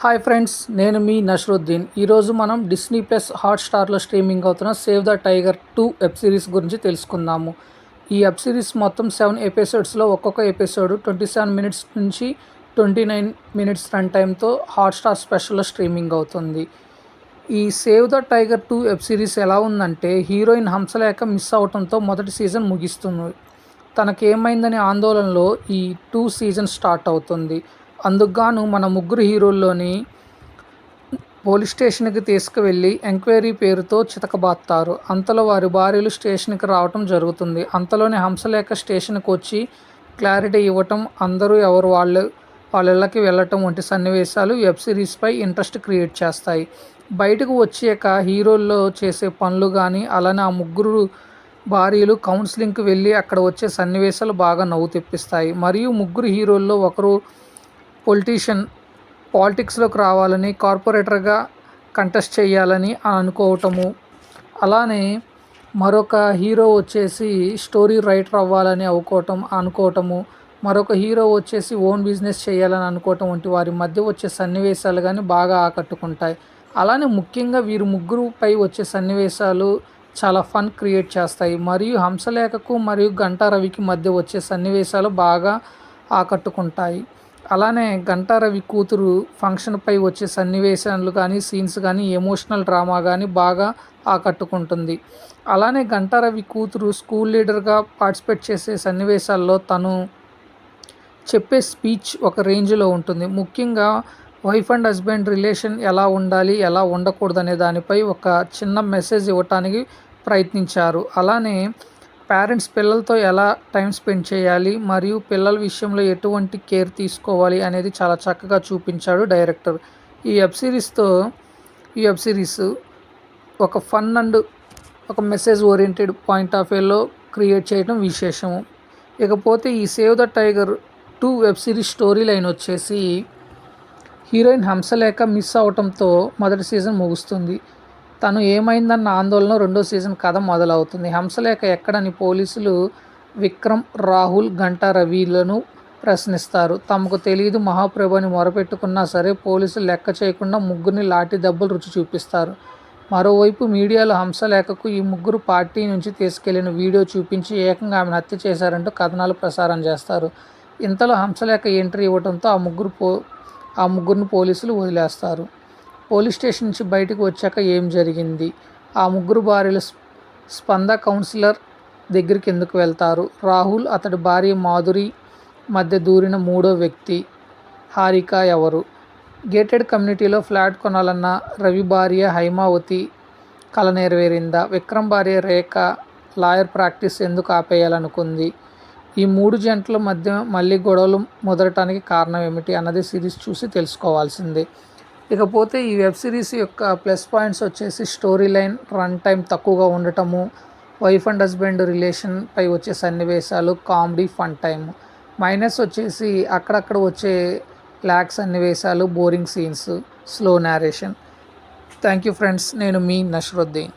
Hi friends, నేను మీ నషరుద్దీన్. ఈరోజు మనం డిస్నీ ప్లస్ హాట్‌స్టార్‌లో స్ట్రీమింగ్ అవుతున్న 'save the tiger 2' web series గురించి తెలుసుకుందాము. ఈ వెబ్ సిరీస్ మొత్తం 7 ఎపిసోడ్స్‌లో ఒక్కొక్క ఎపిసోడ్ 27 మినిట్స్ నుంచి 29 మినిట్స్ రన్ టైమ్‌తో హాట్‌స్టార్ స్పెషల్‌లో స్ట్రీమింగ్ అవుతుంది. ఈ 'save the tiger 2' web series ఎలా ఉందంటే, హీరోయిన్ హంసలేఖ మిస్ అవటంతో మొదటి సీజన్ ముగిస్తుంది. తనకేమైందనే ఆందోళనలో ఈ 2 సీజన్ స్టార్ట్ అవుతుంది. అందుకుగాను మన ముగ్గురు హీరోల్లోని పోలీస్ స్టేషన్కి తీసుకువెళ్ళి ఎంక్వైరీ పేరుతో చితకబాదుతారు. అంతలో వారి భార్యలు స్టేషన్కి రావటం జరుగుతుంది. అంతలోనే హంసలేఖ స్టేషన్కి వచ్చి క్లారిటీ ఇవ్వటం, అందరూ ఎవరు వాళ్ళ ఇళ్ళకి వెళ్ళటం వంటి సన్నివేశాలు వెబ్ సిరీస్పై ఇంట్రెస్ట్ క్రియేట్ చేస్తాయి. బయటకు వచ్చాక హీరోల్లో చేసే పనులు కానీ, అలానే ఆ ముగ్గురు భార్యలు కౌన్సిలింగ్కి వెళ్ళి అక్కడ వచ్చే సన్నివేశాలు బాగా నవ్వు తెప్పిస్తాయి. మరియు ముగ్గురు హీరోల్లో ఒకరు పాలిటిక్స్లోకి రావాలని, కార్పొరేటర్గా కంటెస్ట్ చేయాలని అనుకోవటము, అలానే మరొక హీరో వచ్చేసి స్టోరీ రైటర్ అవ్వాలని అనుకోవటము, మరొక హీరో వచ్చేసి ఓన్ బిజినెస్ చేయాలని అనుకోవటం వంటి వారి మధ్య వచ్చే సన్నివేశాలు కానీ బాగా ఆకట్టుకుంటాయి. అలానే ముఖ్యంగా వీరు ముగ్గురుపై వచ్చే సన్నివేశాలు చాలా ఫన్ క్రియేట్ చేస్తాయి. మరియు హంసలేఖకు మరియు గంటా రవికి మధ్య వచ్చే సన్నివేశాలు బాగా ఆకట్టుకుంటాయి. అలానే గంటా రవి కూతురు ఫంక్షన్పై వచ్చే సన్నివేశాలు కానీ, సీన్స్ కానీ, ఎమోషనల్ డ్రామా కానీ బాగా ఆకట్టుకుంటుంది. అలానే గంటా రవి కూతురు స్కూల్ లీడర్గా పార్టిసిపేట్ చేసే సన్నివేశాల్లో తను చెప్పే స్పీచ్ ఒక రేంజ్లో ఉంటుంది. ముఖ్యంగా వైఫ్ అండ్ హస్బెండ్ రిలేషన్ ఎలా ఉండాలి, ఎలా ఉండకూడదు అనే దానిపై ఒక చిన్న మెసేజ్ ఇవ్వటానికి ప్రయత్నించారు. అలానే పేరెంట్స్ పిల్లలతో ఎలా టైం స్పెండ్ చేయాలి, మరియు పిల్లల విషయంలో ఎటువంటి కేర్ తీసుకోవాలి అనేది చాలా చక్కగా చూపించాడు డైరెక్టర్. ఈ వెబ్ సిరీస్ ఒక ఫన్ అండ్ ఒక మెసేజ్ ఓరియంటెడ్ పాయింట్ ఆఫ్ వ్యూలో క్రియేట్ చేయడం విశేషము. ఇకపోతే ఈ 'save the tiger 2' web series story line వచ్చేసి, హీరోయిన్ హంసలేఖ మిస్ అవటంతో మొదటి సీజన్ ముగుస్తుంది. తను ఏమైందన్న ఆందోళన రెండో సీజన్ కథ మొదలవుతుంది. హంసలేఖ ఎక్కడని పోలీసులు విక్రమ్, రాహుల్, గంటా రవిలను ప్రశ్నిస్తారు. తమకు తెలియదు మహాప్రభు అని మొరపెట్టుకున్నా సరే పోలీసులు లెక్క చేయకుండా ముగ్గురిని లాఠీ దెబ్బలు రుచి చూపిస్తారు. మరోవైపు మీడియాలో హంసలేఖకు ఈ ముగ్గురు పార్టీ నుంచి తీసుకెళ్లిన వీడియో చూపించి ఏకంగా ఆమెను హత్య చేశారంటూ కథనాలు ప్రసారం చేస్తారు. ఇంతలో హంసలేఖ ఎంట్రీ ఇవ్వడంతో ఆ ముగ్గురిని పోలీసులు వదిలేస్తారు. పోలీస్ స్టేషన్ నుంచి బయటకు వచ్చాక ఏం జరిగింది? ఆ ముగ్గురు భార్యలు స్పంద కౌన్సిలర్ దగ్గరికి ఎందుకు వెళ్తారు? రాహుల్, అతడి భార్య మాధురి మధ్య దూరిన మూడో వ్యక్తి హారిక ఎవరు? గేటెడ్ కమ్యూనిటీలో ఫ్లాట్ కొనాలన్న రవి భార్య హైమావతి కల నెరవేరిందా? విక్రమ్ భార్య రేఖ లాయర్ ప్రాక్టీస్ ఎందుకు ఆపేయాలనుకుంది? ఈ మూడు జంటల మధ్య మళ్ళీ గొడవలు మొదలటానికి కారణం ఏమిటి అన్నది సిరీస్ చూసి తెలుసుకోవాల్సిందే. ఇకపోతే ఈ వెబ్ సిరీస్ యొక్క ప్లస్ పాయింట్స్ వచ్చేసి స్టోరీ లైన్, రన్ టైం తక్కువగా ఉండటము, వైఫ్ అండ్ హస్బెండ్ రిలేషన్పై వచ్చే సన్నివేశాలు, కామెడీ, ఫన్ టైమ్. మైనస్ వచ్చేసి అక్కడక్కడ వచ్చే ల్యాగ్ సన్నివేశాలు, boring scenes, slow narration. Thank you friends, నేను మీ నషరుద్దీన్.